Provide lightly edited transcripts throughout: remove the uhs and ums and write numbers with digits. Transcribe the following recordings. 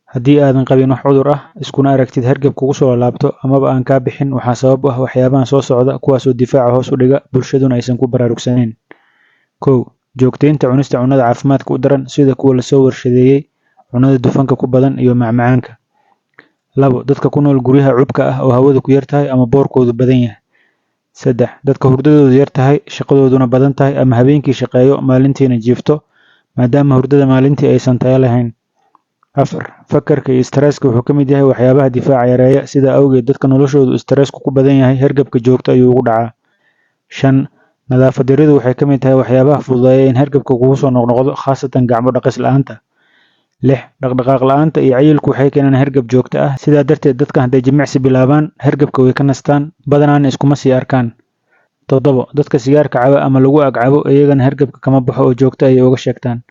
haddii aadan qabin wax cudur ah iskuna aragtid hargab kugu soo laabto amaba aan kaa bixin waxaa sabab u ah waxyaabahan soo socda kuwaasoo difaaca hoos u dhiga bulshaduna aysan ku baraarugsanayn. 1. Joogtaynta cunista cunnada caafimaadka u daran sida kuwa la soo warshadeeyay, cunnada dufanka ku badan iyo macmacaanka. 2. Dadka ku nool guryaha cubka ah oo hawadu ku yar tahay ama boorkoodu badan yahay. 3. Dadka hurdadoodu yar tahay, shaqadooduna badan tahay ama habeenkii shaqeeyo maalintiina jiifto maadaama hurdada maalintii aysan tayo lahayn. 4. Fakarka iyo stresska wuxuu ka mid yahay waxyaabaha difaaca yareeya, sidaa awgeed dadka noloshoodu stressku ku badan yahay hargabka joogto ayuu ugu dhacaa. 5. Nadaafad yaridu waxay ka mid tahay waxyaabaha fududeeya in hargabka kugu soo noqnoqdo, khaasatan gacmo dhaqis la'aanta. 6. Dhaqdhaqaaq la'aanta iyo cayilku waxay keenaan hargab joogto ah, sidaa darteed dadka hadday jimicsi bilaabaan hargabka way ka nastaan, badanaana iskuma sii arkaan. 7. Dadka sigaarka caba ama lagu ag cabo iyagana hargabka kama baxo oo joogto ayay uga sheegtaan.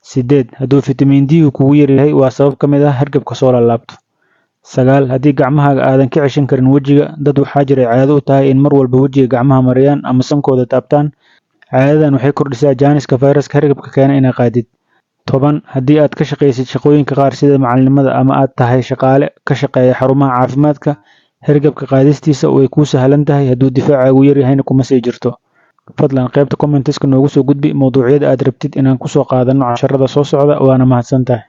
8. Hadduu fitamiin D kugu yar yahay waa sabab ka mid ah hargabka soo laabto. 9. Haddii gacmahaaga aadan ka ceshan karin wejiga, dad waxaa jira caado u tahay in mar walba wejiga gacmaha mariyaan ama sankooda taabtaan. Caadadan waxay kordhisaa jaaniska fayraska hargabka keena inay qaadid. 10. Haddii aad ka shaqaysid shaqooyinka qaar sida macalinimada ama aad tahay shaqaale ka shaqeeya xarumaha caafimaadka, hargabka qaadistiisa way kuu sahlan tahay hadduu difaacaagu yar yahayna kuma sii jirto. Fadlan qaybta commenteska noogu soo gudbi mowduucyada aad rabtid inaan ku soo qaadano casharrada soo socda, waana mahadsantahay.